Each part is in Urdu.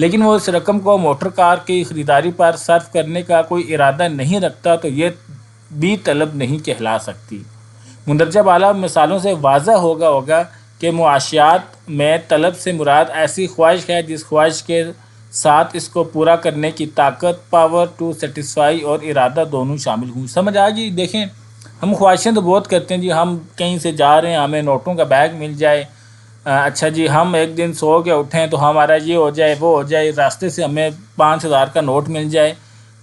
لیکن وہ اس رقم کو موٹر کار کی خریداری پر صرف کرنے کا کوئی ارادہ نہیں رکھتا تو یہ بھی طلب نہیں کہلا سکتی۔ مندرجہ بالا مثالوں سے واضح ہوگا کہ معاشیات میں طلب سے مراد ایسی خواہش ہے جس خواہش کے ساتھ اس کو پورا کرنے کی طاقت، پاور ٹو سیٹسفائی اور ارادہ دونوں شامل ہوں۔ سمجھ آ گئی؟ دیکھیں ہم خواہشیں تو بہت کرتے ہیں جی، ہم کہیں سے جا رہے ہیں ہمیں نوٹوں کا بیگ مل جائے، اچھا جی ہم ایک دن سو کے اٹھیں تو ہمارا یہ ہو جائے وہ ہو جائے، راستے سے ہمیں 5,000 کا نوٹ مل جائے۔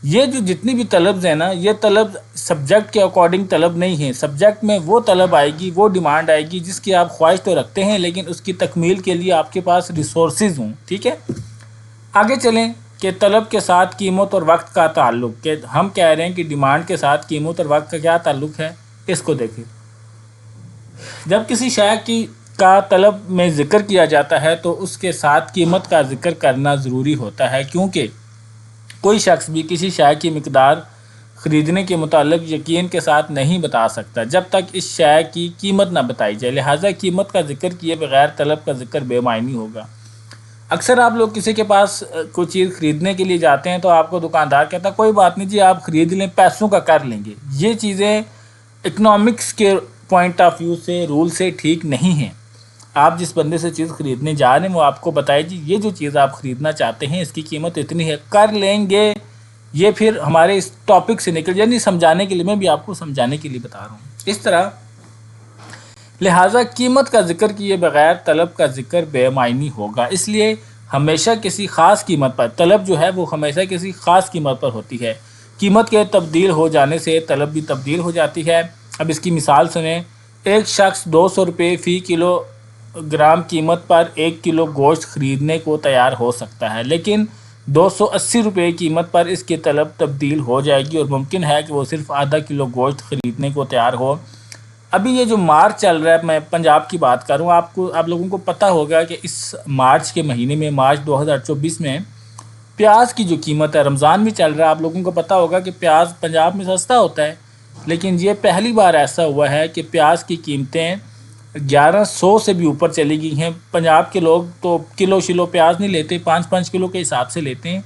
یہ جو جتنی بھی طلبز ہیں نا، یہ طلب سبجیکٹ کے اکارڈنگ طلب نہیں ہیں۔ سبجیکٹ میں وہ طلب آئے گی، وہ ڈیمانڈ آئے گی جس کی آپ خواہش تو رکھتے ہیں لیکن اس کی تکمیل کے لیے آپ کے پاس ریسورسز ہوں، ٹھیک ہے۔ آگے چلیں کہ طلب کے ساتھ قیمت اور وقت کا تعلق، کہ ہم کہہ رہے ہیں کہ ڈیمانڈ کے ساتھ قیمت اور وقت کا کیا تعلق ہے، اس کو دیکھیں۔ جب کسی شے کا طلب میں ذکر کیا جاتا ہے تو اس کے ساتھ قیمت کا ذکر کرنا ضروری ہوتا ہے، کیونکہ کوئی شخص بھی کسی شے کی مقدار خریدنے کے متعلق یقین کے ساتھ نہیں بتا سکتا جب تک اس شے کی قیمت نہ بتائی جائے، لہٰذا قیمت کا ذکر کیے بغیر طلب کا ذکر بے معنی ہوگا۔ اکثر آپ لوگ کسی کے پاس کوئی چیز خریدنے کے لیے جاتے ہیں تو آپ کو دکاندار کہتا ہے کوئی بات نہیں جی آپ خرید لیں، پیسوں کا کر لیں گے۔ یہ چیزیں اکنامکس کے پوائنٹ آف ویو سے، رول سے ٹھیک نہیں ہیں۔ آپ جس بندے سے چیز خریدنے جا رہے ہیں وہ آپ کو بتائے جی یہ جو چیز آپ خریدنا چاہتے ہیں اس کی قیمت اتنی ہے، کر لیں گے۔ یہ پھر ہمارے اس ٹاپک سے نکل جائے، نہیں سمجھانے کے لیے، میں بھی آپ کو سمجھانے کے لیے بتا رہا ہوں اس طرح۔ لہٰذا قیمت کا ذکر کیے بغیر طلب کا ذکر بے معنی ہوگا، اس لیے ہمیشہ کسی خاص قیمت پر طلب جو ہے وہ ہمیشہ کسی خاص قیمت پر ہوتی ہے۔ قیمت کے تبدیل ہو جانے سے طلب بھی تبدیل ہو جاتی ہے۔ اب اس کی مثال سنیں، ایک شخص 200 روپے فی کلو گرام قیمت پر 1 کلو گوشت خریدنے کو تیار ہو سکتا ہے، لیکن 280 روپے قیمت پر اس کی طلب تبدیل ہو جائے گی اور ممکن ہے کہ وہ صرف آدھا کلو گوشت خریدنے کو تیار ہو۔ ابھی یہ جو مارچ چل رہا ہے، میں پنجاب کی بات کروں، آپ لوگوں کو پتہ ہوگا کہ اس مارچ کے مہینے میں، مارچ 2024 میں پیاز کی جو قیمت ہے، رمضان بھی چل رہا ہے، آپ لوگوں کو پتہ ہوگا کہ پیاز پنجاب میں سستا ہوتا ہے، لیکن یہ پہلی بار ایسا ہوا ہے کہ پیاز کی قیمتیں 1100 سے بھی اوپر چلی گئی ہیں۔ پنجاب کے لوگ تو کلو شلو پیاز نہیں لیتے، 5 کلو کے حساب سے لیتے ہیں،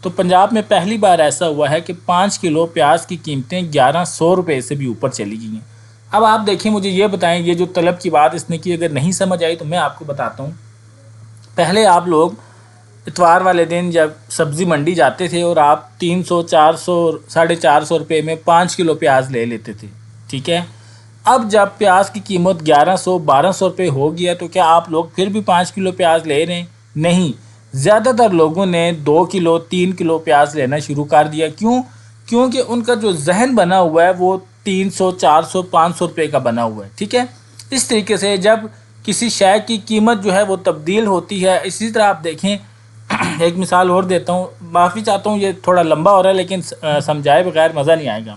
تو پنجاب میں پہلی بار ایسا ہوا ہے کہ 5 کلو پیاز کی قیمتیں 1100 روپے سے بھی اوپر چلی گئی ہیں۔ اب آپ دیکھیں، مجھے یہ بتائیں، یہ جو طلب کی بات اس نے کی اگر نہیں سمجھ آئی تو میں آپ کو بتاتا ہوں۔ پہلے آپ لوگ اتوار والے دن جب سبزی منڈی جاتے تھے اور آپ 300، 400، 450 روپے میں 5 کلو پیاز لے لیتے تھے، ٹھیک ہے۔ اب جب پیاز کی قیمت 1100، 1200 روپے ہو گیا تو کیا آپ لوگ پھر بھی 5 کلو پیاز لے رہے ہیں؟ نہیں، زیادہ تر لوگوں نے 2 کلو، 3 کلو پیاز لینا شروع کر دیا۔ کیوں؟ کیونکہ ان کا جو ذہن بنا ہوا ہے وہ 300، 400، 500 روپے کا بنا ہوا ہے، ٹھیک ہے۔ اس طریقے سے جب کسی شے کی قیمت جو ہے وہ تبدیل ہوتی ہے، اسی طرح آپ دیکھیں، ایک مثال اور دیتا ہوں، معافی چاہتا ہوں یہ تھوڑا لمبا ہو رہا ہے لیکن سمجھائے بغیر مزہ نہیں آئے گا۔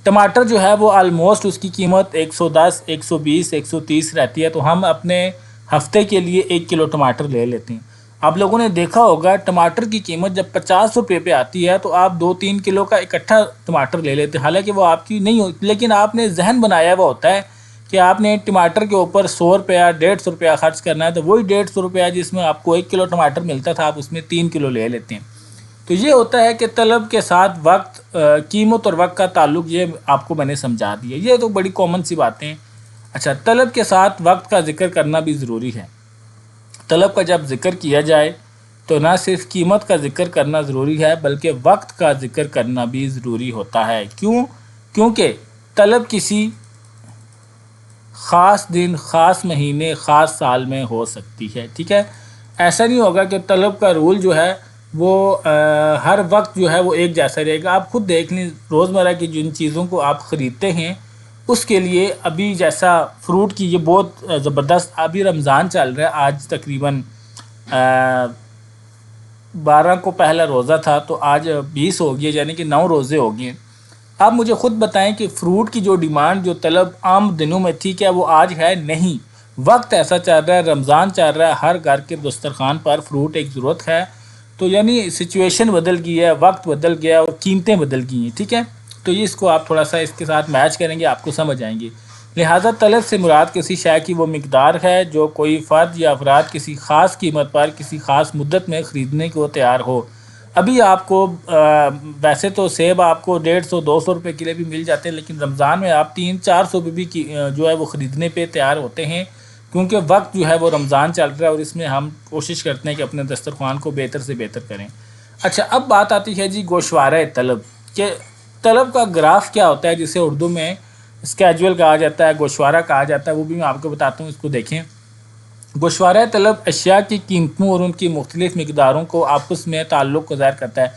ٹماٹر جو ہے وہ آلموسٹ اس کی قیمت 110، 120، 130 رہتی ہے، تو ہم اپنے ہفتے کے لیے 1 کلو ٹماٹر لے لیتے ہیں۔ آپ لوگوں نے دیکھا ہوگا ٹماٹر کی قیمت جب 50 روپے پہ آتی ہے تو آپ 2-3 کلو کا اکٹھا ٹماٹر لے لیتے ہیں، حالانکہ وہ آپ کی نہیں ہوتی، لیکن آپ نے ذہن بنایا ہوا ہوتا ہے کہ آپ نے ٹماٹر کے اوپر 100 روپیہ، 150 روپیہ خرچ کرنا ہے، تو وہی 150 روپیہ جس میں آپ کو 1 کلو ٹماٹر ملتا تھا آپ اس میں 3 کلو لے لیتے ہیں۔ تو یہ ہوتا ہے کہ طلب کے ساتھ وقت، قیمت اور وقت کا تعلق، یہ آپ کو میں نے سمجھا دیا، یہ تو بڑی کامن سی باتیں ہیں۔ اچھا، طلب کے ساتھ وقت کا ذکر کرنا بھی ضروری ہے۔ طلب کا جب ذکر کیا جائے تو نہ صرف قیمت کا ذکر کرنا ضروری ہے بلکہ وقت کا ذکر کرنا بھی ضروری ہوتا ہے۔ کیوں؟ کیونکہ طلب کسی خاص دن، خاص مہینے، خاص سال میں ہو سکتی ہے، ٹھیک ہے۔ ایسا نہیں ہوگا کہ طلب کا رول جو ہے وہ ہر وقت جو ہے وہ ایک جیسا رہے گا۔ آپ خود دیکھ لیں، روزمرہ کی جن چیزوں کو آپ خریدتے ہیں اس کے لیے، ابھی جیسا فروٹ کی یہ بہت زبردست، ابھی رمضان چل رہا ہے، آج تقریباً 12 کو پہلا روزہ تھا تو آج 20 ہو گیا، یعنی کہ 9 روزے ہو گئے۔ آپ مجھے خود بتائیں کہ فروٹ کی جو ڈیمانڈ، جو طلب عام دنوں میں تھی، کیا وہ آج ہے؟ نہیں۔ وقت ایسا چل رہا ہے، رمضان چل رہا ہے، ہر گھر کے دسترخوان پر فروٹ ایک ضرورت ہے، تو یعنی سچویشن بدل گئی ہے، وقت بدل گیا اور قیمتیں بدل گئی ہیں، ٹھیک ہے۔ تو یہ اس کو آپ تھوڑا سا اس کے ساتھ میچ کریں گے، آپ کو سمجھ آئیں گے۔ لہٰذا طلب سے مراد کسی شے کی وہ مقدار ہے جو کوئی فرد یا افراد کسی خاص قیمت پر کسی خاص مدت میں خریدنے کو تیار ہو۔ ابھی آپ کو ویسے تو سیب آپ کو 150 200 روپے کلو بھی مل جاتے ہیں، لیکن رمضان میں آپ 300 400 پہ بھی جو ہے وہ خریدنے پہ تیار ہوتے ہیں، کیونکہ وقت جو ہے وہ رمضان چل رہا ہے اور اس میں ہم کوشش کرتے ہیں کہ اپنے دسترخوان کو بہتر سے بہتر کریں۔ اچھا، اب بات آتی ہے جی گوشوارہ طلب، کہ طلب کا گراف کیا ہوتا ہے، جسے اردو میں اسکیجول کہا جاتا ہے، گوشوارہ کہا جاتا ہے، وہ بھی میں آپ کو بتاتا ہوں، اس کو دیکھیں۔ گوشوارہ طلب اشیاء کی قیمتوں اور ان کی مختلف مقداروں کو آپس میں تعلق کو ظاہر کرتا ہے۔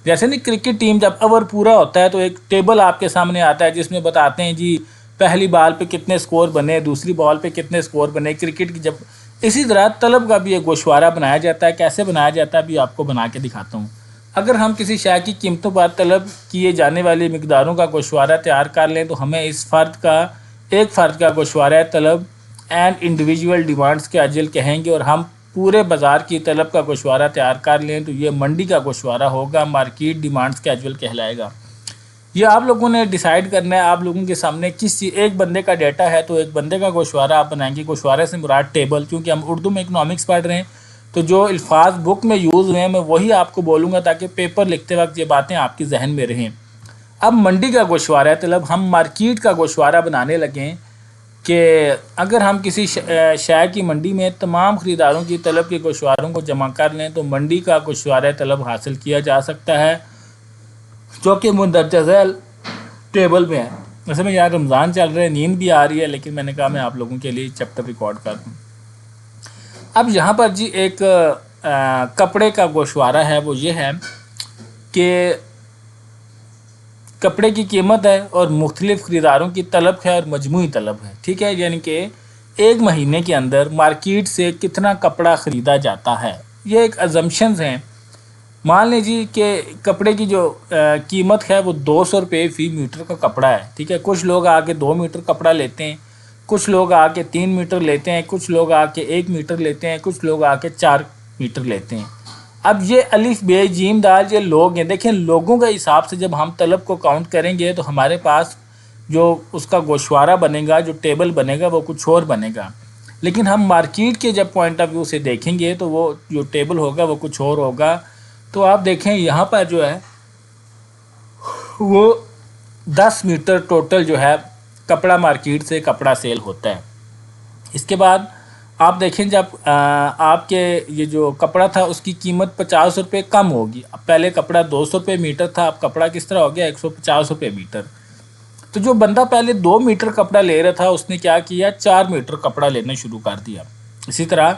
جیسے نہیں کرکٹ ٹیم جب اوور پورا ہوتا ہے تو ایک ٹیبل آپ کے سامنے آتا ہے جس میں بتاتے ہیں جی پہلی بال پہ کتنے سکور بنے، دوسری بال پہ کتنے سکور بنے، کرکٹ کی جب اسی طرح طلب کا بھی ایک گوشوارہ بنایا جاتا ہے۔ کیسے بنایا جاتا ہے ابھی آپ کو بنا کے دکھاتا ہوں۔ اگر ہم کسی شے کی قیمتوں پر طلب کیے جانے والی مقداروں کا گوشوارہ تیار کر لیں تو ہمیں اس ایک فرد کا گوشوارہ طلب اینڈ انڈیویجول ڈیمانڈز کے اجل کہیں گے، اور ہم پورے بازار کی طلب کا گوشوارہ تیار کر لیں تو یہ منڈی کا گوشوارہ ہوگا، مارکیٹ ڈیمانڈز کے اجل کہلائے گا۔ یہ آپ لوگوں نے ڈیسائیڈ کرنا ہے، آپ لوگوں کے سامنے کس چیز، ایک بندے کا ڈیٹا ہے تو ایک بندے کا گوشوارہ آپ بنائیں گے۔ گوشوارے سے مراد ٹیبل، کیونکہ ہم اردو میں اکنامکس پڑھ رہے ہیں تو جو الفاظ بک میں یوز ہوئے ہیں میں وہی آپ کو بولوں گا تاکہ پیپر لکھتے وقت یہ باتیں آپ کی ذہن میں رہیں۔ اب منڈی کا گوشوارہ طلب، ہم مارکیٹ کا گوشوارہ بنانے لگیں کہ اگر ہم کسی شے کی منڈی میں تمام خریداروں کی طلب کے گوشواروں کو جمع کر لیں تو منڈی کا گوشوارہ طلب حاصل کیا جا سکتا ہے، جو کہ مندرجہ ذیل ٹیبل میں ہے۔ ویسے میں یار رمضان چل رہا ہے، نیند بھی آ رہی ہے، لیکن میں نے کہا میں آپ لوگوں کے لیے چیپٹر ریکارڈ کر دوں۔ اب یہاں پر جی ایک کپڑے کا گوشوارہ ہے، وہ یہ ہے کہ کپڑے کی قیمت ہے اور مختلف خریداروں کی طلب ہے اور مجموعی طلب ہے، ٹھیک ہے، یعنی کہ ایک مہینے کے اندر مارکیٹ سے کتنا کپڑا خریدا جاتا ہے۔ یہ ایک ازمپشنز ہیں۔ مان لیجیے کہ کپڑے کی جو قیمت ہے وہ 200 روپے فی میٹر کا کپڑا ہے، ٹھیک ہے۔ کچھ لوگ آ کے 2 میٹر کپڑا لیتے ہیں، کچھ لوگ آ کے 3 میٹر لیتے ہیں، کچھ لوگ آ کے 1 میٹر لیتے ہیں، کچھ لوگ آ کے 4 میٹر لیتے ہیں۔ اب یہ الف بے جیم دال یہ لوگ ہیں، دیکھیں لوگوں کے حساب سے جب ہم طلب کو کاؤنٹ کریں گے تو ہمارے پاس جو اس کا گوشوارہ بنے گا، جو ٹیبل بنے گا وہ کچھ اور بنے گا، لیکن ہم مارکیٹ کے جب پوائنٹ آف ویو سے دیکھیں گے تو وہ جو ٹیبل ہوگا وہ کچھ اور ہوگا۔ تو آپ دیکھیں یہاں پر جو ہے وہ 10 میٹر ٹوٹل جو ہے کپڑا مارکیٹ سے کپڑا سیل ہوتا ہے۔ اس کے بعد آپ دیکھیں جب آپ کے یہ جو کپڑا تھا اس کی قیمت 50 روپے کم ہوگی۔ اب پہلے کپڑا 200 روپے میٹر تھا، اب کپڑا کس طرح ہو گیا 150 روپے میٹر۔ تو جو بندہ پہلے 2 میٹر کپڑا لے رہا تھا اس نے کیا کیا، 4 میٹر کپڑا لینا شروع کر دیا۔ اسی طرح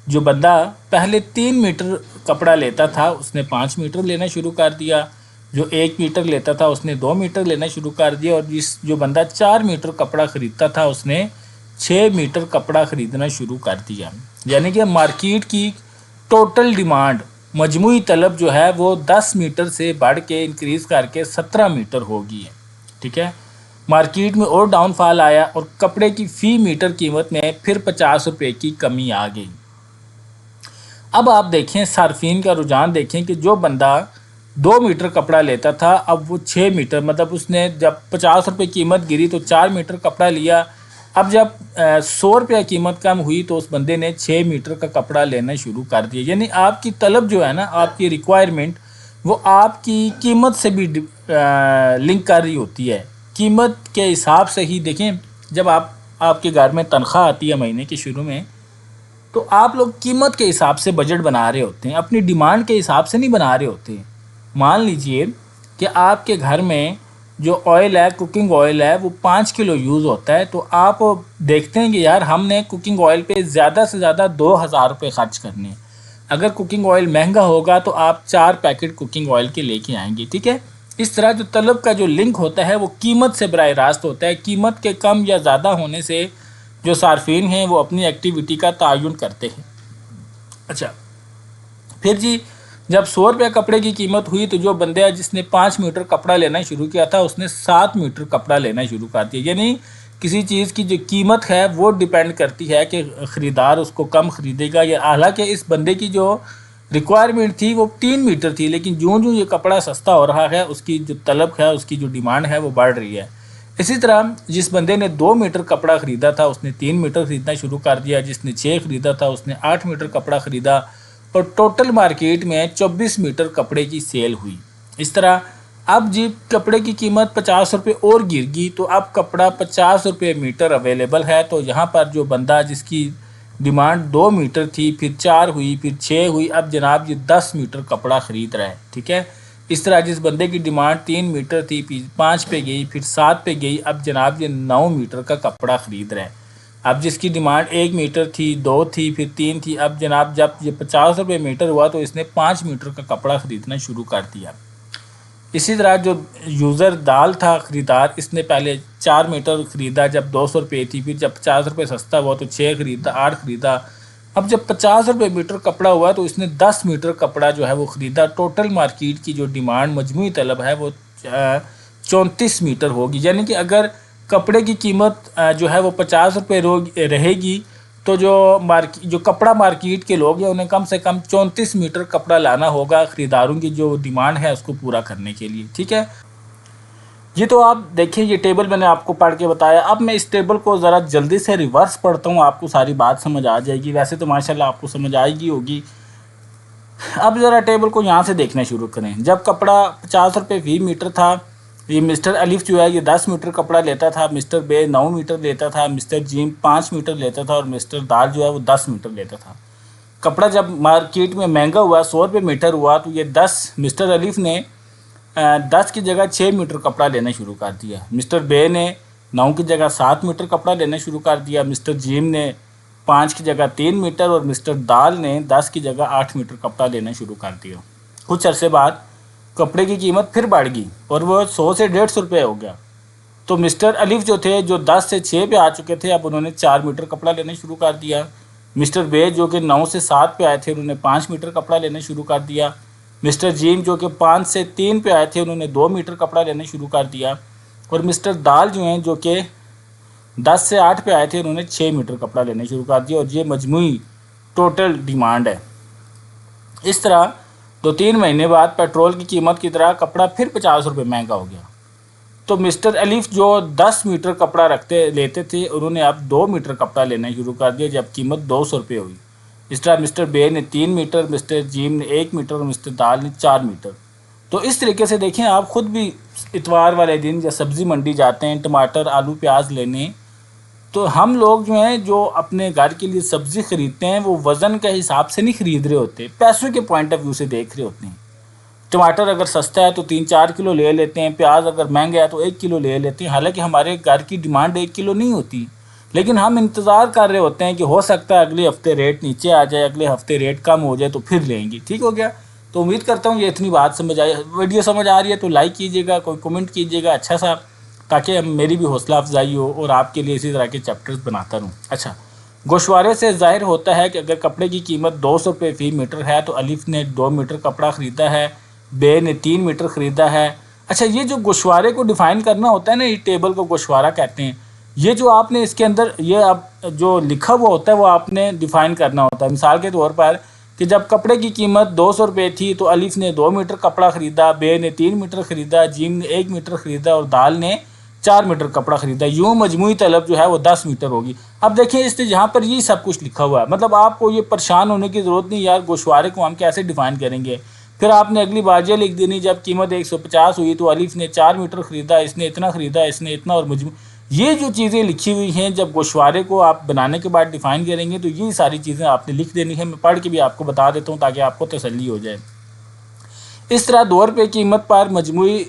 جو بندہ پہلے 3 میٹر کپڑا لیتا تھا اس نے 5 میٹر لینا شروع کر دیا، جو 1 میٹر لیتا تھا اس نے 2 میٹر لینا شروع کر دیا، اور جو بندہ 4 میٹر کپڑا خریدتا تھا اس نے 6 میٹر کپڑا خریدنا شروع کر دیا۔ یعنی کہ مارکیٹ کی ٹوٹل ڈیمانڈ، مجموعی طلب جو ہے وہ 10 میٹر سے بڑھ کے انکریز کر کے 17 میٹر ہوگی ہے، ٹھیک ہے۔ مارکیٹ میں اور ڈاؤن فال آیا اور کپڑے کی فی میٹر قیمت میں پھر 50 روپے کی کمی آ گئی۔ اب آپ دیکھیں صارفین کا رجحان دیکھیں کہ جو بندہ 2 میٹر کپڑا لیتا تھا اب وہ 6 میٹر، مطلب اس نے جب 50 روپے قیمت گری تو 4 میٹر کپڑا لیا۔ اب جب 100 روپیہ قیمت کم ہوئی تو اس بندے نے 6 میٹر کا کپڑا لینا شروع کر دیا۔ یعنی آپ کی طلب جو ہے نا، آپ کی ریکوائرمنٹ وہ آپ کی قیمت سے بھی لنک کر رہی ہوتی ہے۔ قیمت کے حساب سے ہی دیکھیں، جب آپ کے گھر میں تنخواہ آتی ہے مہینے کے شروع میں تو آپ لوگ قیمت کے حساب سے بجٹ بنا رہے ہوتے ہیں، اپنی ڈیمانڈ کے حساب سے نہیں بنا رہے ہوتے۔ مان لیجئے کہ آپ کے گھر میں جو آئل ہے، کوکنگ آئل ہے، وہ 5 کلو یوز ہوتا ہے، تو آپ دیکھتے ہیں کہ یار ہم نے کوکنگ آئل پہ زیادہ سے زیادہ 2000 روپے خرچ کرنے ہیں۔ اگر کوکنگ آئل مہنگا ہوگا تو آپ 4 پیکٹ کوکنگ آئل کے لے کے آئیں گے، ٹھیک ہے۔ اس طرح جو طلب کا جو لنک ہوتا ہے وہ قیمت سے براہ راست ہوتا ہے۔ قیمت کے کم یا زیادہ ہونے سے جو صارفین ہیں وہ اپنی ایکٹیویٹی کا تعین کرتے ہیں۔ اچھا، پھر جی جب 100 روپے کپڑے کی قیمت ہوئی تو جو بندہ جس نے 5 میٹر کپڑا لینا شروع کیا تھا اس نے 7 میٹر کپڑا لینا شروع کر دیا۔ یعنی کسی چیز کی جو قیمت ہے وہ ڈیپینڈ کرتی ہے کہ خریدار اس کو کم خریدے گا یا، حالانکہ اس بندے کی جو ریکوائرمنٹ تھی وہ 3 میٹر تھی، لیکن جوں یہ کپڑا سستا ہو رہا ہے اس کی جو طلب ہے، اس کی جو ڈیمانڈ ہے وہ بڑھ رہی ہے۔ اسی طرح جس بندے نے 2 میٹر کپڑا خریدا تھا اس نے 3 میٹر خریدنا شروع کر دیا، جس نے 6 خریدا تھا اس نے 8 میٹر کپڑا خریدا، اور ٹوٹل مارکیٹ میں 24 میٹر کپڑے کی سیل ہوئی۔ اس طرح اب جی کپڑے کی قیمت 50 روپے اور گر گئی، تو اب کپڑا 50 روپے میٹر اویلیبل ہے۔ تو یہاں پر جو بندہ جس کی ڈیمانڈ 2 میٹر تھی، پھر 4 ہوئی، پھر 6 ہوئی، اب جناب یہ 10 میٹر کپڑا خرید رہا ہے، ٹھیک ہے۔ اس طرح جس بندے کی ڈیمانڈ 3 میٹر تھی، پھر 5 پہ گئی، پھر 7 پہ گئی، اب جناب یہ 9 میٹر کا کپڑا خرید رہا ہے۔ اب جس کی ڈیمانڈ 1 میٹر تھی، 2 تھی، پھر 3 تھی، اب جناب جب یہ 50 روپے میٹر ہوا تو اس نے 5 میٹر کا کپڑا خریدنا شروع کر دیا۔ اسی طرح جو یوزر دال تھا خریدار، اس نے پہلے 4 میٹر خریدا جب 200 روپے تھی، پھر جب 50 روپے سستا ہوا تو 6 خریدا، 8 خریدا، اب جب 50 روپے میٹر کپڑا ہوا تو اس نے 10 میٹر کپڑا جو ہے وہ خریدا۔ ٹوٹل مارکیٹ کی جو ڈیمانڈ مجموعی طلب ہے وہ 34 میٹر ہوگی، یعنی کہ اگر کپڑے کی قیمت جو ہے وہ 50 روپے رہے گی تو جو کپڑا مارکیٹ کے لوگ ہیں انہیں کم سے کم 34 میٹر کپڑا لانا ہوگا خریداروں کی جو ڈیمانڈ ہے اس کو پورا کرنے کے لیے، ٹھیک ہے۔ یہ تو آپ دیکھیں، یہ ٹیبل میں نے آپ کو پڑھ کے بتایا۔ اب میں اس ٹیبل کو ذرا جلدی سے ریورس پڑھتا ہوں، آپ کو ساری بات سمجھ آ جائے گی۔ ویسے تو ماشاءاللہ آپ کو سمجھ آئے گی ہوگی۔ اب ذرا ٹیبل کو یہاں سے دیکھنا شروع کریں۔ جب کپڑا 50 روپے فی میٹر تھا، یہ مسٹر الف جو ہے یہ 10 میٹر کپڑا لیتا تھا، مسٹر بے 9 میٹر لیتا تھا، مسٹر جیم 5 میٹر لیتا تھا، اور مسٹر دال جو ہے وہ 10 میٹر لیتا تھا۔ کپڑا جب مارکیٹ میں مہنگا ہوا، 100 روپے میٹر ہوا، تو یہ مسٹر الف نے 10 کی جگہ 6 میٹر کپڑا لینا شروع کر دیا۔ مسٹر بے نے 9 کی جگہ 7 میٹر کپڑا لینا شروع کر دیا، مسٹر جیم نے 5 کی جگہ 3 میٹر، اور مسٹر دال نے 10 کی جگہ 8 میٹر کپڑا لینا شروع کر دیا۔ کچھ عرصے بعد کپڑے کی قیمت پھر بڑھ گئی اور وہ 100 سے 150 روپے ہو گیا۔ تو مسٹر الف جو تھے، جو 10 سے 6 پہ آ چکے تھے، اب انہوں نے 4 میٹر کپڑا لینا شروع کر دیا۔ مسٹر بے جو کہ 9 سے 7 پہ آئے تھے، انہوں نے 5 میٹر کپڑا لینا شروع کر دیا۔ مسٹر جیم جو کہ 5 سے 3 پہ آئے تھے، انہوں نے 2 میٹر کپڑا لینا شروع کر دیا۔ اور مسٹر دال جو ہیں، جو کہ 10 سے 8 پہ آئے تھے، انہوں نے 6 میٹر کپڑا لینا شروع کر دیا، اور یہ مجموعی ٹوٹل ڈیمانڈ ہے۔ اس طرح 2-3 مہینے بعد پیٹرول کی قیمت کی طرح کپڑا پھر 50 روپے مہنگا ہو گیا۔ تو مسٹر الف جو 10 میٹر کپڑا لیتے تھے، انہوں نے اب 2 میٹر کپڑا لینا شروع کر دیا جب قیمت 200 روپے ہوئی۔ اس طرح مسٹر بے نے 3 میٹر، مسٹر جیم نے 1 میٹر، اور مسٹر دال نے 4 میٹر۔ تو اس طریقے سے دیکھیں، آپ خود بھی اتوار والے دن یا سبزی منڈی جاتے ہیں ٹماٹر، آلو، پیاز لینے، تو ہم لوگ جو ہیں جو اپنے گھر کے لیے سبزی خریدتے ہیں وہ وزن کے حساب سے نہیں خرید رہے ہوتے، پیسوں کے پوائنٹ آف ویو سے دیکھ رہے ہوتے ہیں۔ ٹماٹر اگر سستا ہے تو 3-4 کلو لے لیتے ہیں، پیاز اگر مہنگا ہے تو 1 کلو لے لیتے ہیں، حالانکہ ہمارے گھر کی ڈیمانڈ 1 کلو نہیں ہوتی، لیکن ہم انتظار کر رہے ہوتے ہیں کہ ہو سکتا ہے اگلے ہفتے ریٹ نیچے آ جائے، اگلے ہفتے ریٹ کم ہو جائے تو پھر لیں گے، ٹھیک ہو گیا۔ تو امید کرتا ہوں یہ اتنی بات سمجھ آئی۔ ویڈیو سمجھ آ رہی ہے تو لائک کیجیے گا، کوئی کمنٹ کیجیے گا اچھا سا، تاکہ میری بھی حوصلہ افزائی ہو اور آپ کے لیے اسی طرح کے چیپٹرز بناتا رہوں۔ اچھا، گوشوارے سے ظاہر ہوتا ہے کہ اگر کپڑے کی قیمت 200 روپے فی میٹر ہے تو الف نے 2 میٹر کپڑا خریدا ہے، بے نے 3 میٹر خریدا ہے۔ اچھا، یہ جو گوشوارے کو ڈیفائن کرنا ہوتا ہے نا، یہ ٹیبل کو گوشوارہ کہتے ہیں، یہ جو آپ نے اس کے اندر یہ اب جو لکھا ہوا ہوتا ہے وہ آپ نے ڈیفائن کرنا ہوتا ہے۔ مثال کے طور پر کہ جب کپڑے کی قیمت 200 روپے تھی تو الف نے 2 میٹر کپڑا خریدا، بے نے 3 میٹر خریدا، جیم نے 1 میٹر خریدا، اور دال نے 4 میٹر کپڑا خریدا۔ یوں مجموعی طلب جو ہے وہ 10 میٹر ہوگی۔ اب دیکھیں اس نے یہاں پر یہ سب کچھ لکھا ہوا ہے، مطلب آپ کو یہ پریشان ہونے کی ضرورت نہیں، یار گوشوارے کو ہم کیسے ڈیفائن کریں گے۔ پھر آپ نے اگلی بار یہ لکھ دینی جب قیمت 150 ہوئی تو الف نے 4 میٹر خریدا، اس نے اتنا خریدا، اس نے اتنا، اور یہ جو چیزیں لکھی ہوئی ہیں جب گوشوارے کو آپ بنانے کے بعد ڈیفائن کریں گے تو یہ ساری چیزیں آپ نے لکھ دینی ہے۔ میں پڑھ کے بھی آپ کو بتا دیتا ہوں تاکہ آپ کو تسلی ہو جائے۔ اس طرح 2 روپے قیمت پر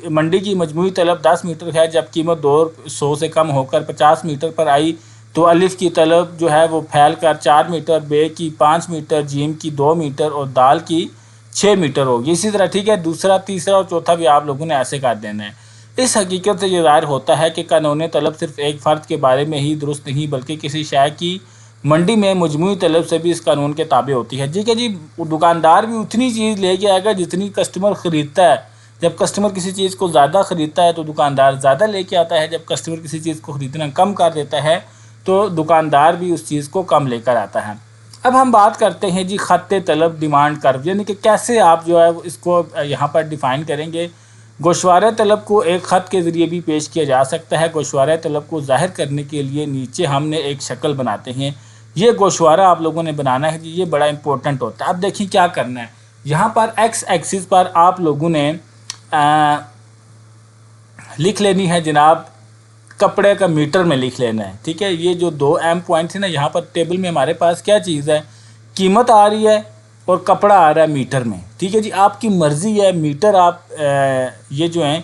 منڈی کی مجموعی طلب 10 میٹر ہے۔ جب قیمت 200 سے کم ہو کر 50 میٹر پر آئی تو الف کی طلب جو ہے وہ پھیل کر 4 میٹر، بے کی 5 میٹر، جیم کی 2 میٹر، اور دال کی 6 میٹر ہوگی۔ اسی طرح ٹھیک ہے، دوسرا، تیسرا اور چوتھا بھی آپ لوگوں نے ایسے کر دینا ہے۔ اس حقیقت سے یہ ظاہر ہوتا ہے کہ قانون طلب صرف ایک فرد کے بارے میں ہی درست نہیں بلکہ کسی شے کی منڈی میں مجموعی طلب سے بھی اس قانون کے تابع ہوتی ہے۔ ٹھیک ہے جی، دکاندار بھی اتنی چیز لے کے آئے گا جتنی کسٹمر خریدتا ہے۔ جب کسٹمر کسی چیز کو زیادہ خریدتا ہے تو دکاندار زیادہ لے کے آتا ہے، جب کسٹمر کسی چیز کو خریدنا کم کر دیتا ہے تو دکاندار بھی اس چیز کو کم لے کر آتا ہے۔ اب ہم بات کرتے ہیں جی خط طلب، ڈیمانڈ کرو، یعنی کہ کیسے آپ جو ہے اس کو یہاں پر ڈیفائن کریں گے۔ گوشوارہ طلب کو ایک خط کے ذریعے بھی پیش کیا جا سکتا ہے۔ گوشوارہ طلب کو ظاہر کرنے کے لیے نیچے ہم نے ایک شکل بناتے ہیں، یہ گوشوارہ آپ لوگوں نے بنانا ہے جی، یہ بڑا امپورٹنٹ ہوتا ہے۔ اب دیکھیں کیا کرنا ہے، یہاں پر ایکس ایکسس پر آپ لوگوں نے لکھ لینی ہے جناب، کپڑے کا میٹر میں لکھ لینا ہے، ٹھیک ہے۔ یہ جو دو اہم پوائنٹس ہیں نا، یہاں پر ٹیبل میں ہمارے پاس کیا چیز ہے، قیمت آ رہی ہے اور کپڑا آ رہا ہے میٹر میں، ٹھیک ہے جی۔ آپ کی مرضی ہے، میٹر آپ یہ جو ہیں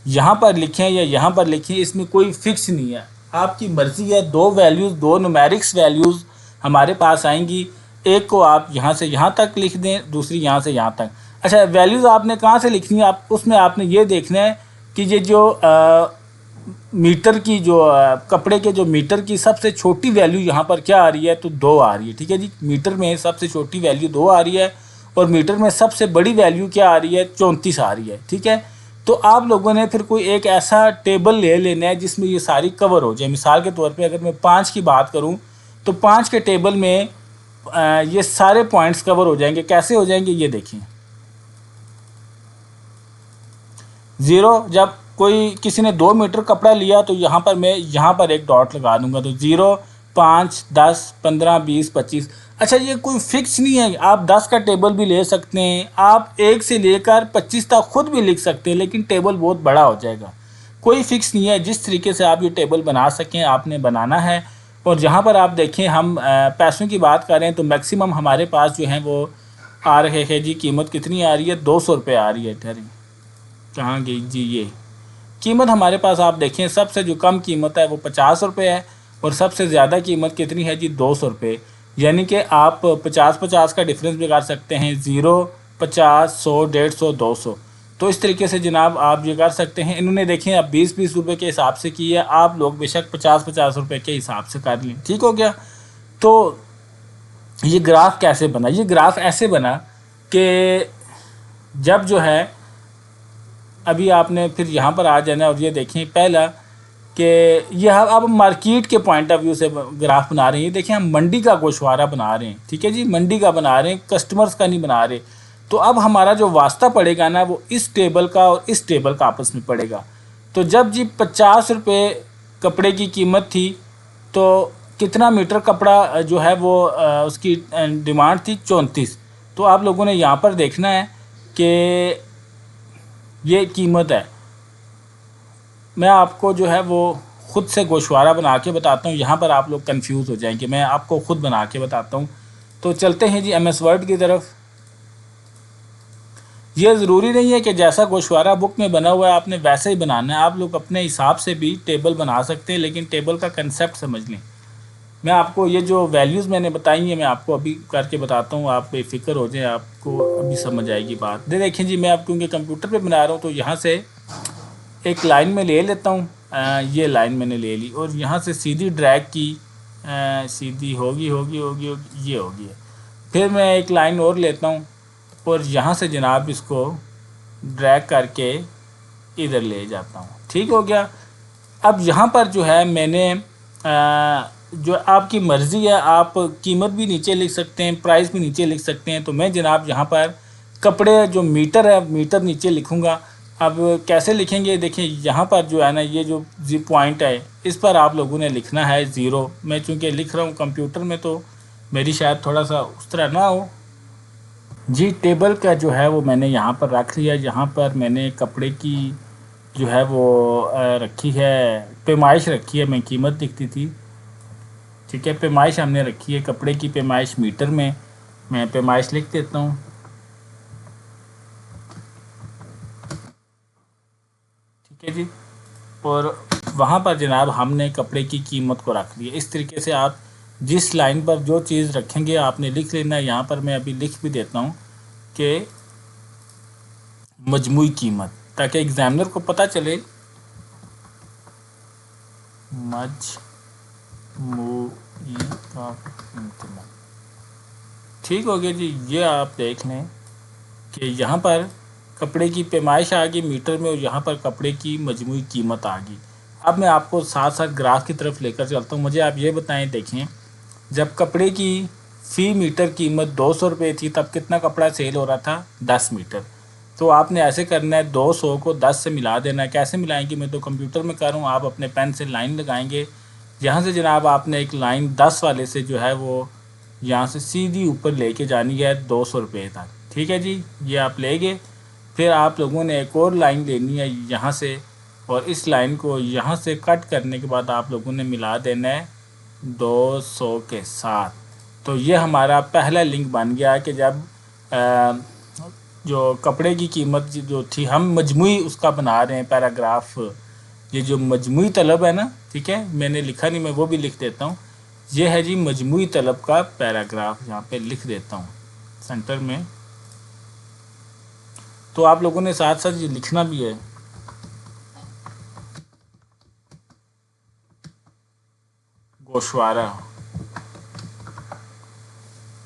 یہاں پر لکھیں یا یہاں پر لکھیں، اس میں کوئی فکس نہیں ہے، آپ کی مرضی ہے۔ دو ویلیوز، دو نومیرکس ویلیوز ہمارے پاس آئیں گی، ایک کو آپ یہاں سے یہاں تک لکھ دیں، دوسری یہاں سے یہاں تک۔ اچھا، ویلیوز آپ نے کہاں سے لکھنی ہے، آپ اس میں آپ نے یہ دیکھنا ہے کہ یہ جو میٹر کی جو کپڑے کے جو میٹر کی سب سے چھوٹی ویلیو یہاں پر کیا آ رہی ہے، تو 2 آ رہی ہے، ٹھیک ہے جی۔ میٹر میں سب سے چھوٹی ویلیو 2 آ رہی ہے اور میٹر میں سب سے بڑی ویلیو کیا آ رہی ہے، 34 آ رہی ہے، ٹھیک ہے۔ تو آپ لوگوں نے پھر کوئی ایک ایسا ٹیبل لے لینا ہے جس میں یہ ساری کور ہو جائے۔ مثال کے طور پہ اگر میں 5 کی بات کروں تو 5 کے ٹیبل میں یہ سارے پوائنٹس کور ہو جائیں گے۔ کیسے ہو جائیں گے یہ دیکھیں، 0 جب کوئی کسی نے 2 میٹر کپڑا لیا تو یہاں پر میں یہاں پر ایک ڈاٹ لگا دوں گا، تو 0 5 10 15 20 25۔ اچھا، یہ کوئی فکس نہیں ہے، آپ 10 کا ٹیبل بھی لے سکتے ہیں، آپ 1 سے لے کر 25 تک خود بھی لکھ سکتے ہیں، لیکن ٹیبل بہت بڑا ہو جائے گا۔ کوئی فکس نہیں ہے، جس طریقے سے آپ یہ ٹیبل بنا سکیں آپ نے بنانا ہے۔ اور جہاں پر آپ دیکھیں ہم پیسوں کی بات کریں تو میکسیمم ہمارے پاس جو ہیں وہ آ رہے ہیں جی، قیمت کتنی آ رہی ہے، 200 روپے آ رہی ہے۔ ٹھہریں، کہاں گئی جی، یہ قیمت ہمارے پاس آپ دیکھیں، سب سے جو کم قیمت ہے وہ 50 روپے ہے اور سب سے زیادہ قیمت کتنی ہے جی، 200 روپے۔ یعنی کہ آپ 50 کا ڈفرینس بھی کر سکتے ہیں، 0 50 100 150 200۔ تو اس طریقے سے جناب آپ یہ کر سکتے ہیں۔ انہوں نے دیکھیں اب 20 روپے کے حساب سے کی ہے، آپ لوگ بے شک 50 روپے کے حساب سے کر لیں، ٹھیک ہو گیا۔ تو یہ گراف کیسے بنا، یہ گراف ایسے بنا کہ جب جو ہے ابھی آپ نے پھر یہاں پر آ جانا اور یہ دیکھیں پہلا کہ یہ اب مارکیٹ کے پوائنٹ آف ویو سے گراف بنا رہے ہیں۔ یہ دیکھیں ہم منڈی کا گوشوارہ بنا رہے ہیں، ٹھیک ہے جی، منڈی کا بنا رہے ہیں، کسٹمرز کا نہیں بنا رہے۔ تو اب ہمارا جو واسطہ پڑے گا نا وہ اس ٹیبل کا اور اس ٹیبل کا آپس میں پڑے گا۔ تو جب جی 50 روپے کپڑے کی قیمت تھی تو کتنا میٹر کپڑا جو ہے وہ اس کی ڈیمانڈ تھی 34۔ تو آپ لوگوں نے یہاں پر دیکھنا ہے کہ یہ قیمت ہے۔ میں آپ کو جو ہے وہ خود سے گوشوارہ بنا کے بتاتا ہوں، یہاں پر آپ لوگ کنفیوز ہو جائیں کہ میں آپ کو خود بنا کے بتاتا ہوں۔ تو چلتے ہیں جی ایم ایس ورڈ کی طرف۔ یہ ضروری نہیں ہے کہ جیسا گوشوارہ بک میں بنا ہوا ہے آپ نے ویسے ہی بنانا ہے، آپ لوگ اپنے حساب سے بھی ٹیبل بنا سکتے ہیں، لیکن ٹیبل کا کنسیپٹ سمجھ لیں۔ میں آپ کو یہ جو ویلیوز میں نے بتائی ہیں میں آپ کو ابھی کر کے بتاتا ہوں، آپ بے فکر ہو جائیں، آپ کو ابھی سمجھ آئے گی بات۔ دیکھیں جی، میں آپ کیونکہ کمپیوٹر پہ بنا رہا ہوں تو یہاں سے ایک لائن میں لے لیتا ہوں، یہ لائن میں نے لے لی اور یہاں سے سیدھی ڈریگ کی، سیدھی ہوگی یہ ہوگی۔ پھر میں ایک لائن اور لیتا ہوں اور یہاں سے جناب اس کو ڈریگ کر کے ادھر لے جاتا ہوں، ٹھیک ہو گیا۔ اب یہاں پر جو ہے میں نے جو آپ کی مرضی ہے، آپ قیمت بھی نیچے لکھ سکتے ہیں، پرائس بھی نیچے لکھ سکتے ہیں۔ تو میں جناب یہاں پر کپڑے جو میٹر ہے میٹر نیچے لکھوں گا۔ اب کیسے لکھیں گے، دیکھیں یہاں پر جو ہے نا یہ جو پوائنٹ ہے اس پر آپ لوگوں نے لکھنا ہے 0۔ میں چونکہ لکھ رہا ہوں کمپیوٹر میں تو میری شاید تھوڑا سا اس طرح نہ ہو جی۔ ٹیبل کا جو ہے وہ میں نے یہاں پر رکھ لیا، یہاں پر میں نے کپڑے کی جو ہے وہ رکھی ہے، پیمائش رکھی ہے، میں قیمت لکھتی تھی، ٹھیک ہے، پیمائش ہم نے رکھی ہے کپڑے کی پیمائش میٹر میں پیمائش لکھ دیتا ہوں، ٹھیک ہے جی۔ اور وہاں پر جناب ہم نے کپڑے کی قیمت کو رکھ لیا۔ اس طریقے سے آپ جس لائن پر جو چیز رکھیں گے آپ نے لکھ لینا ہے۔ یہاں پر میں ابھی لکھ بھی دیتا ہوں کہ مجموعی قیمت، تاکہ ایگزامنر کو پتہ چلے مجموعی کا قیمت، ٹھیک ہو گیا جی۔ یہ آپ دیکھ لیں کہ یہاں پر کپڑے کی پیمائش آ گئی میٹر میں اور یہاں پر کپڑے کی مجموعی قیمت آ گئی۔ اب میں آپ کو ساتھ ساتھ گراف کی طرف لے کر چلتا ہوں۔ مجھے آپ یہ بتائیں، دیکھیں جب کپڑے کی فی میٹر قیمت 200 روپے تھی تب کتنا کپڑا سیل ہو رہا تھا، 10 میٹر۔ تو آپ نے ایسے کرنا ہے 200 کو 10 سے ملا دینا ہے. کیسے ملائیں گے؟ میں تو کمپیوٹر میں کر رہا ہوں. آپ اپنے پین سے لائن لگائیں گے. یہاں سے جناب آپ نے ایک لائن 10 والے سے جو ہے وہ یہاں سے سیدھی اوپر لے کے جانی ہے 200 روپے تک. ٹھیک ہے جی، یہ آپ لے گئے. پھر آپ لوگوں نے ایک اور لائن لینی ہے یہاں سے، اور اس لائن کو یہاں سے کٹ کرنے کے بعد آپ لوگوں نے ملا دینا ہے 200 کے ساتھ. تو یہ ہمارا پہلا لنک بن گیا کہ جب جو کپڑے کی قیمت جو تھی، ہم مجموعی اس کا بنا رہے ہیں پیراگراف. یہ جو مجموعی طلب ہے نا، ٹھیک ہے، میں نے لکھا نہیں، میں وہ بھی لکھ دیتا ہوں. یہ ہے جی مجموعی طلب کا پیراگراف، یہاں پہ لکھ دیتا ہوں سینٹر میں. تو آپ لوگوں نے ساتھ ساتھ یہ لکھنا بھی ہے. گوشوارہ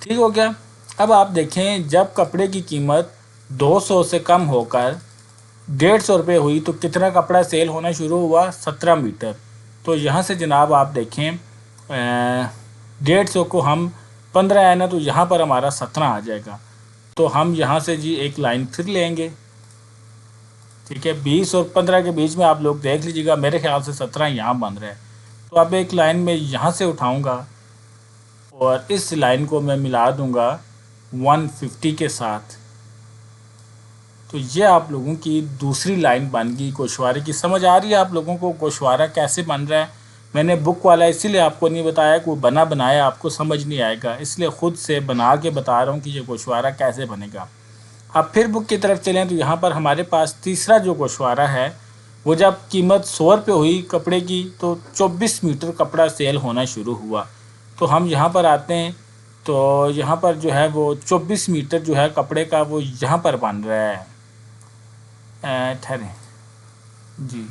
ٹھیک ہو گیا. اب آپ دیکھیں جب کپڑے کی قیمت 200 سے کم ہو کر 150 روپے ہوئی تو کتنا کپڑا سیل ہونا شروع ہوا؟ 17 میٹر. تو یہاں سے جناب آپ دیکھیں 150 کو ہم 15 ہے نا، تو یہاں پر ہمارا 17 آ جائے گا. تو ہم یہاں سے جی ایک لائن پھر لیں گے. ٹھیک ہے، 20 اور 15 کے بیچ میں آپ لوگ دیکھ لیجیے گا، میرے خیال سے 17 یہاں بن رہا ہے. تو اب ایک لائن میں یہاں سے اٹھاؤں گا اور اس لائن کو میں ملا دوں گا 150 کے ساتھ. تو یہ آپ لوگوں کی دوسری لائن بن گئی گوشوارے کی. سمجھ آ رہی ہے آپ لوگوں کو گوشوارہ کیسے بن رہا ہے؟ میں نے بک والا اسی لیے آپ کو نہیں بتایا کہ وہ بنایا آپ کو سمجھ نہیں آئے گا، اس لیے خود سے بنا کے بتا رہا ہوں کہ یہ گوشوارہ کیسے بنے گا. اب پھر بک کی طرف چلیں تو یہاں پر ہمارے پاس تیسرا جو گوشوارہ ہے، وہ جب قیمت 100 روپے ہوئی کپڑے کی تو 24 میٹر کپڑا سیل ہونا شروع ہوا. تو ہم یہاں پر آتے ہیں تو یہاں پر جو ہے وہ 24 میٹر جو ہے کپڑے کا وہ یہاں پر بن رہا ہے. ٹھہریں جی،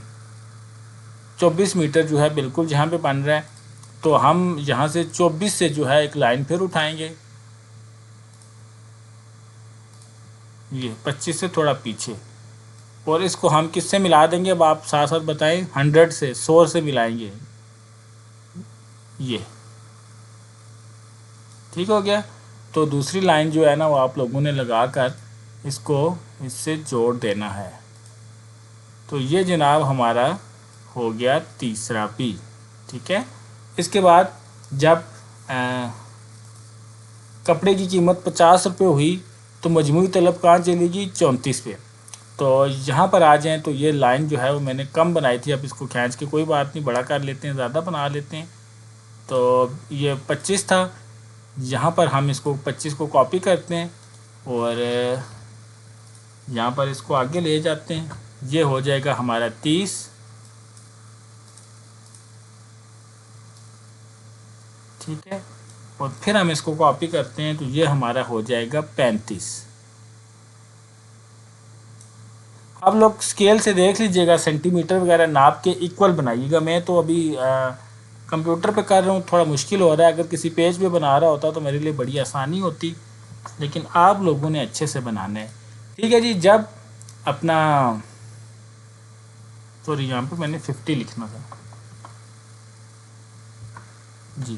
24 میٹر جو ہے بالکل جہاں پہ بن رہا ہے. تو ہم یہاں سے 24 سے جو ہے ایک لائن پھر اٹھائیں گے، یہ 25 سے تھوڑا پیچھے، اور اس کو ہم کس سے ملا دیں گے؟ اب آپ ساتھ ساتھ بتائیں. 100 سے 100 سے ملائیں گے. یہ ٹھیک ہو گیا. تو دوسری لائن جو ہے نا وہ آپ لوگوں نے لگا کر اس کو اس سے جوڑ دینا ہے. تو یہ جناب ہمارا ہو گیا تیسرا پی. ٹھیک ہے. اس کے بعد جب کپڑے کی قیمت 50 روپے ہوئی تو مجموعی طلب کہاں چلے گی؟ 34 پہ. تو یہاں پر آ جائیں تو یہ لائن جو ہے وہ میں نے کم بنائی تھی، اب اس کو کھینچ کے کوئی بات نہیں بڑا کر لیتے ہیں، زیادہ بنا لیتے ہیں. تو یہ 25 تھا، یہاں پر ہم اس کو 25 کو کاپی کرتے ہیں اور یہاں پر اس کو آگے لے جاتے ہیں. یہ ہو جائے گا ہمارا 30. ٹھیک ہے، اور پھر ہم اس کو کاپی کرتے ہیں تو یہ ہمارا ہو جائے گا 35. اب لوگ اسکیل سے دیکھ لیجئے گا، سینٹی میٹر وغیرہ ناپ کے ایکول بنائیے گا. میں تو ابھی کمپیوٹر پہ کر رہا ہوں، تھوڑا مشکل ہو رہا ہے. اگر کسی پیج پہ بنا رہا ہوتا تو میرے لیے بڑی آسانی ہوتی، لیکن آپ لوگوں نے اچھے سے بنانا ہے. ٹھیک ہے جی. جب اپنا سوری یہاں پہ میں نے 50 لکھنا تھا جی.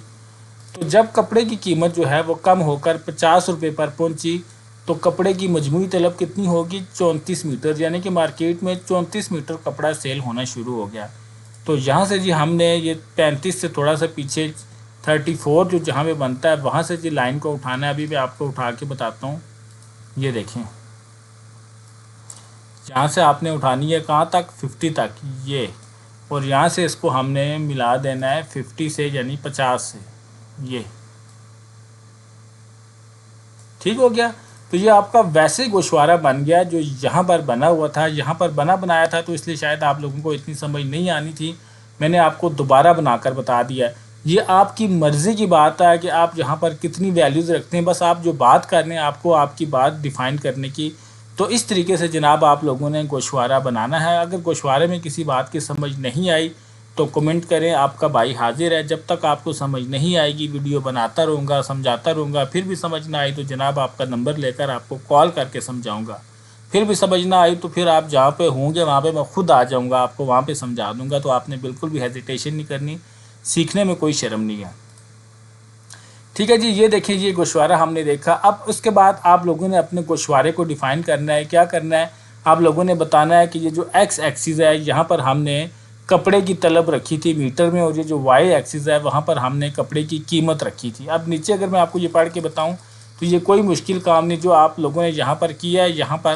تو جب کپڑے کی قیمت جو ہے وہ کم ہو کر 50 روپے پر پہنچی تو کپڑے کی مجموعی طلب کتنی ہوگی؟ 34 میٹر. یعنی کہ مارکیٹ میں 34 میٹر کپڑا سیل ہونا شروع ہو گیا. تو یہاں سے جی ہم نے یہ 35 سے تھوڑا سا پیچھے 34 جو جہاں پہ بنتا ہے وہاں سے جی لائن کو اٹھانا ہے. ابھی میں آپ کو اٹھا کے بتاتا ہوں. یہ دیکھیں، یہاں سے آپ نے اٹھانی ہے کہاں تک؟ 50 تک. یہ اور یہاں سے اس کو ہم نے ملا دینا ہے 50 سے، یعنی 50 سے. یہ ٹھیک ہو گیا. تو یہ آپ کا ویسے گوشوارہ بن گیا جو یہاں پر بنا ہوا تھا. یہاں پر بنایا تھا تو اس لیے شاید آپ لوگوں کو اتنی سمجھ نہیں آنی تھی، میں نے آپ کو دوبارہ بنا کر بتا دیا. یہ آپ کی مرضی کی بات ہے کہ آپ یہاں پر کتنی ویلیوز رکھتے ہیں. بس آپ جو بات کر رہے ہیں آپ کو آپ کی بات ڈیفائن کرنے کی. تو اس طریقے سے جناب آپ لوگوں نے گوشوارہ بنانا ہے. اگر گوشوارے میں کسی بات کی سمجھ نہیں آئی تو کمنٹ کریں، آپ کا بھائی حاضر ہے. جب تک آپ کو سمجھ نہیں آئے گی ویڈیو بناتا رہوں گا، سمجھاتا رہوں گا. پھر بھی سمجھ نہ آئی تو جناب آپ کا نمبر لے کر آپ کو کال کر کے سمجھاؤں گا. پھر بھی سمجھ نہ آئی تو پھر آپ جہاں پہ ہوں گے وہاں پہ میں خود آ جاؤں گا، آپ کو وہاں پہ سمجھا دوں گا. تو آپ نے بالکل بھی ہیزیٹیشن نہیں کرنی، سیکھنے میں کوئی شرم نہیں ہے. ٹھیک ہے جی، یہ دیکھیں یہ گوشوارہ ہم نے دیکھا. اب اس کے بعد آپ لوگوں نے اپنے گوشوارے کو ڈیفائن کرنا ہے. کیا کرنا ہے؟ آپ لوگوں نے بتانا ہے کہ یہ جو ایکس ایکسیز ہے یہاں پر ہم نے کپڑے کی طلب رکھی تھی میٹر میں، اور یہ جو وائی ایکسیز ہے وہاں پر ہم نے کپڑے کی قیمت رکھی تھی. اب نیچے اگر میں آپ کو یہ پڑھ کے بتاؤں تو یہ کوئی مشکل کام نہیں، جو آپ لوگوں نے یہاں پر کیا ہے یہاں پر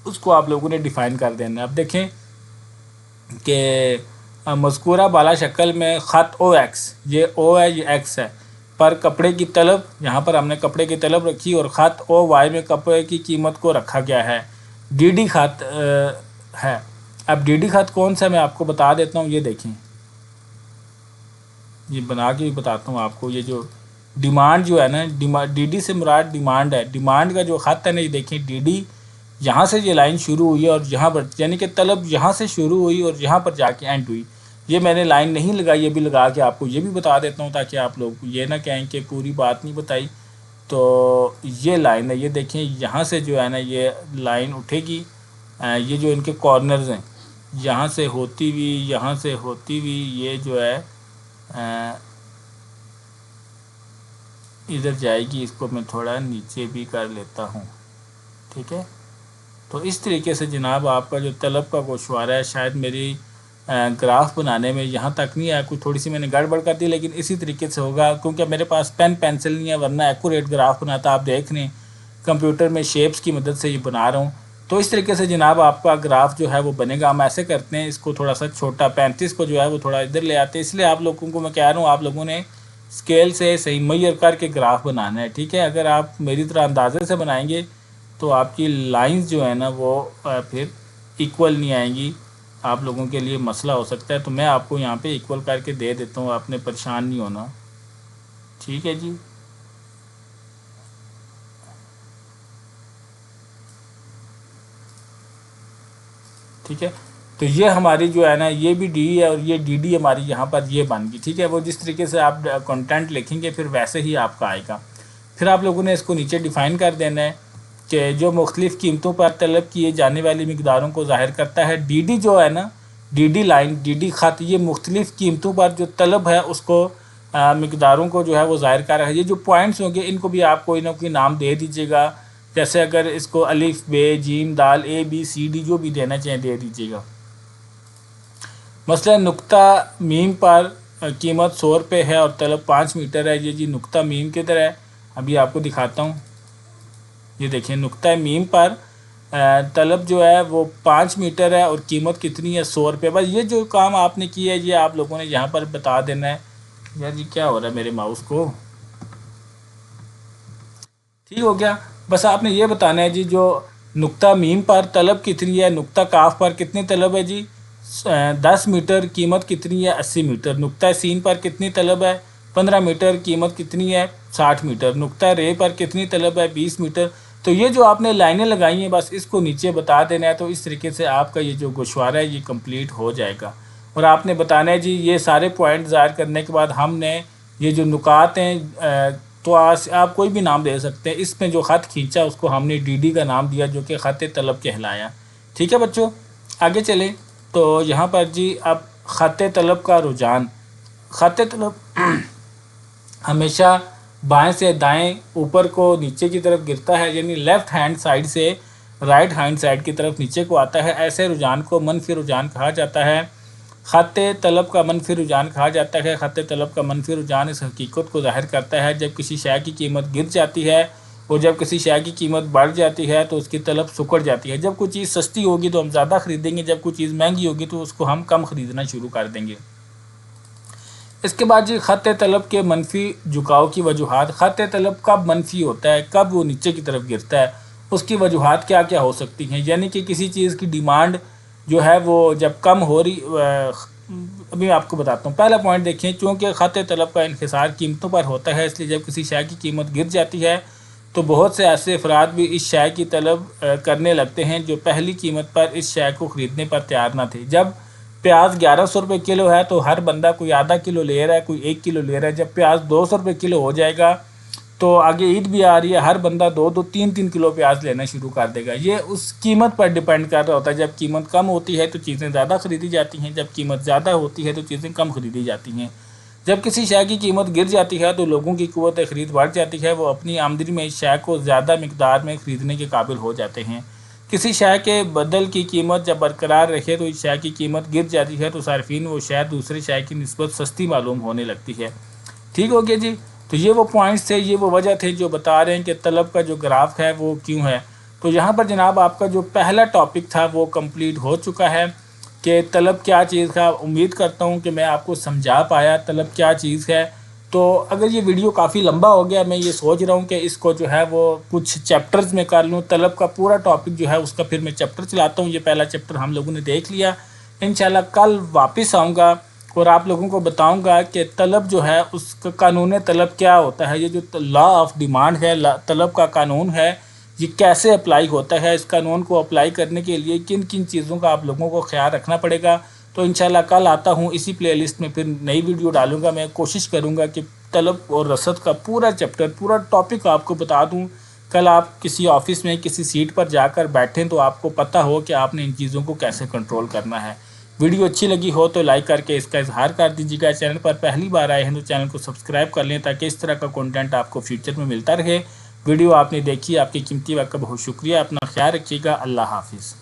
اس کو آپ لوگوں نے ڈیفائن کر دینا ہے. اب دیکھیں کہ مذکورہ بالا شکل میں خط او ایکس، یہ او ہے یہ ایکس ہے، پر کپڑے کی طلب، یہاں پر ہم نے کپڑے کی طلب رکھی، اور خط او وائی میں کپڑے کی قیمت کو رکھا گیا ہے. ڈی ڈی خط ہے. اب ڈی ڈی خط کون سا میں آپ کو بتا دیتا ہوں. یہ دیکھیں یہ بنا کے بھی بتاتا ہوں آپ کو. یہ جو ڈیمانڈ جو ہے نا، ڈی ڈی سے مراد ڈیمانڈ ہے. ڈیمانڈ کا جو خط ہے نا، یہ دیکھیں ڈی ڈی یہاں سے یہ لائن شروع ہوئی ہے اور یہاں پر یعنی کہ طلب یہاں سے شروع ہوئی اور یہاں پر جا کے اینڈ ہوئی. یہ میں نے لائن نہیں لگائی، یہ بھی لگا کے آپ کو یہ بھی بتا دیتا ہوں تاکہ آپ لوگ یہ نہ کہیں کہ پوری بات نہیں بتائی. تو یہ لائن ہے، یہ دیکھیں یہاں سے جو ہے نا یہ لائن اٹھے گی. یہ جو ان کے کارنرز ہیں یہاں سے ہوتی ہوئی یہاں سے ہوتی ہوئی یہ جو ہے ادھر جائے گی. اس کو میں تھوڑا نیچے بھی کر لیتا ہوں. ٹھیک ہے، تو اس طریقے سے جناب آپ کا جو طلب کا گوشوارہ ہے، شاید میری گراف بنانے میں یہاں تک نہیں ہے، کوئی تھوڑی سی میں نے گڑبڑ کر دی، لیکن اسی طریقے سے ہوگا کیونکہ میرے پاس پین پینسل نہیں ہے، ورنہ ایکوریٹ گراف بناتا. آپ دیکھ لیں کمپیوٹر میں شیپس کی مدد سے یہ بنا رہا ہوں. تو اس طریقے سے جناب آپ کا گراف جو ہے وہ بنے گا. ہم ایسے کرتے ہیں، اس کو تھوڑا سا چھوٹا 35 کو جو ہے وہ تھوڑا ادھر لے آتے ہیں. اس لیے آپ لوگوں کو میں کہہ رہا ہوں آپ لوگوں نے اسکیل سے صحیح میئر کر کے گراف بنانا ہے. ٹھیک ہے، اگر آپ میری طرح اندازے سے بنائیں گے تو آپ کی لائنز جو ہے نا وہ پھر ایکول نہیں آئیں گی. آپ لوگوں کے لیے مسئلہ ہو سکتا ہے. تو میں آپ کو یہاں پہ ایکول کر کے دے دیتا ہوں، آپ نے پریشان نہیں ہونا. ٹھیک ہے جی. ٹھیک ہے، تو یہ ہماری جو ہے نا یہ بھی ڈی ہے اور یہ ڈی ڈی ہماری یہاں پر یہ بن گئی. ٹھیک ہے، وہ جس طریقے سے آپ کنٹینٹ لکھیں گے پھر ویسے ہی آپ کا آئے گا. پھر آپ لوگوں نے اس کو نیچے ڈیفائن کر دینا ہے کہ جو مختلف قیمتوں پر طلب کیے جانے والی مقداروں کو ظاہر کرتا ہے. ڈی ڈی جو ہے نا، D D line, D D خط، یہ مختلف قیمتوں پر جو طلب ہے اس کو مقداروں کو جو ہے وہ ظاہر کر رہا ہے. یہ جو پوائنٹس ہوں گے ان کو بھی آپ کوئی نہ کوئی نام دے دیجیے گا. جیسے اگر اس کو الف بے جیم دال اے بی سی ڈی جو بھی دینا چاہیں دے دیجیے گا. مثلا نقطہ میم پر قیمت 100 روپے ہے اور طلب 5 میٹر ہے. یہ جی نقطہ میم کدھر ہے، ابھی آپ کو دکھاتا ہوں. یہ دیکھیں نقطہ میم پر طلب جو ہے وہ 5 میٹر ہے اور قیمت کتنی ہے 100 روپے. بس یہ جو کام آپ نے کیا ہے یہ آپ لوگوں نے یہاں پر بتا دینا ہے. یار جی کیا ہو رہا ہے میرے ماؤس کو؟ ٹھیک ہو گیا. بس آپ نے یہ بتانا ہے جی جو نقطہ میم پر طلب کتنی ہے، نقطہ کاف پر کتنی طلب ہے جی 10 میٹر، قیمت کتنی ہے 80 میٹر. نقطہ سین پر کتنی طلب ہے 15 میٹر، قیمت کتنی ہے 60 میٹر. نقطہ رے پر کتنی طلب ہے 20 میٹر. تو یہ جو آپ نے لائنیں لگائی ہیں بس اس کو نیچے بتا دینا ہے. تو اس طریقے سے آپ کا یہ جو گوشوارہ ہے یہ کمپلیٹ ہو جائے گا. اور آپ نے بتانا ہے جی یہ سارے پوائنٹ ظاہر کرنے کے بعد ہم نے یہ جو نکات ہیں تو آپ کوئی بھی نام دے سکتے ہیں. اس میں جو خط کھینچا اس کو ہم نے ڈی ڈی کا نام دیا جو کہ خط طلب کہلایا. ٹھیک ہے بچوں، آگے چلیں. تو یہاں پر جی اب خط طلب کا رجحان. خط طلب ہمیشہ بائیں سے دائیں اوپر کو نیچے کی طرف گرتا ہے، یعنی لیفٹ ہینڈ سائڈ سے رائٹ ہینڈ سائڈ کی طرف نیچے کو آتا ہے. ایسے رجحان کو منفی رجحان کہا جاتا ہے. خط طلب کا منفی رجحان کہا جاتا ہے. خط طلب کا منفی رجحان اس حقیقت کو ظاہر کرتا ہے جب کسی شے کی قیمت گر جاتی ہے اور جب کسی شے کی قیمت بڑھ جاتی ہے تو اس کی طلب سکڑ جاتی ہے. جب کوئی چیز سستی ہوگی تو ہم زیادہ خریدیں گے، جب کوئی چیز مہنگی ہوگی تو اس کو ہم کم خریدنا شروع کر دیں گے. اس کے بعد جی خط طلب کے منفی جھکاؤ کی وجوہات. خط طلب کب منفی ہوتا ہے، کب وہ نیچے کی طرف گرتا ہے، اس کی وجوہات کیا کیا ہو سکتی ہیں. یعنی کہ کسی چیز کی ڈیمانڈ جو ہے وہ جب کم ہو رہی، ابھی آپ کو بتاتا ہوں. پہلا پوائنٹ دیکھیں، چونکہ خط طلب کا انحصار قیمتوں پر ہوتا ہے، اس لیے جب کسی شے کی قیمت گر جاتی ہے تو بہت سے ایسے افراد بھی اس شے کی طلب کرنے لگتے ہیں جو پہلی قیمت پر اس شے کو خریدنے پر تیار نہ تھے. جب پیاز 1100 روپے کلو ہے تو ہر بندہ کوئی آدھا کلو لے رہا ہے، کوئی 1 کلو لے رہا ہے. جب پیاز 200 روپے کلو ہو جائے گا تو آگے عید بھی آ رہی ہے، ہر بندہ 2-3 کلو پیاز لینا شروع کر دے گا. یہ اس قیمت پر ڈیپینڈ کر رہا ہوتا ہے. جب قیمت کم ہوتی ہے تو چیزیں زیادہ خریدی جاتی ہیں، جب قیمت زیادہ ہوتی ہے تو چیزیں کم خریدی جاتی ہیں. جب کسی شے کی قیمت گر جاتی ہے تو لوگوں کی قوت خرید بڑھ جاتی ہے، وہ اپنی آمدنی میں اس شے کو زیادہ مقدار میں خریدنے کے قابل ہو جاتے ہیں۔ کسی شے کے بدل کی قیمت جب برقرار رہے تو اس شے کی قیمت گر جاتی ہے تو صارفین وہ شے دوسرے شے کی نسبت سستی معلوم ہونے لگتی ہے۔ ٹھیک ہو گیا جی؟ تو یہ وہ پوائنٹس تھے، یہ وہ وجہ تھے جو بتا رہے ہیں کہ طلب کا جو گراف ہے وہ کیوں ہے۔ تو یہاں پر جناب آپ کا جو پہلا ٹاپک تھا وہ کمپلیٹ ہو چکا ہے کہ طلب کیا چیز ہے۔ امید کرتا ہوں کہ میں آپ کو سمجھا پایا طلب کیا چیز ہے۔ تو اگر یہ ویڈیو کافی لمبا ہو گیا، میں یہ سوچ رہا ہوں کہ اس کو جو ہے وہ کچھ چیپٹرز میں کر لوں، طلب کا پورا ٹاپک جو ہے اس کا پھر میں چیپٹر چلاتا ہوں۔ یہ پہلا چیپٹر ہم لوگوں نے دیکھ لیا، انشاءاللہ کل واپس آؤں گا اور آپ لوگوں کو بتاؤں گا کہ طلب جو ہے اس کا قانون طلب کیا ہوتا ہے۔ یہ جو لا آف ڈیمانڈ ہے، طلب کا قانون ہے، یہ کیسے اپلائی ہوتا ہے، اس قانون کو اپلائی کرنے کے لیے کن کن چیزوں کا آپ لوگوں کو خیال رکھنا پڑے گا۔ تو انشاءاللہ کل آتا ہوں، اسی پلے لسٹ میں پھر نئی ویڈیو ڈالوں گا۔ میں کوشش کروں گا کہ طلب اور رسد کا پورا چیپٹر، پورا ٹاپک آپ کو بتا دوں۔ کل آپ کسی آفس میں کسی سیٹ پر جا کر بیٹھیں تو آپ کو پتہ ہو کہ آپ نے ان چیزوں کو کیسے کنٹرول کرنا ہے۔ ویڈیو اچھی لگی ہو تو لائک کر کے اس کا اظہار کر دیجیے گا۔ چینل پر پہلی بار آئے ہیں تو چینل کو سبسکرائب کر لیں تاکہ اس طرح کا کنٹینٹ آپ کو فیوچر میں ملتا رہے۔ ویڈیو آپ نے دیکھی، آپ کی قیمتی وقت کا بہت شکریہ۔ اپنا خیال رکھیے گا۔ اللہ حافظ۔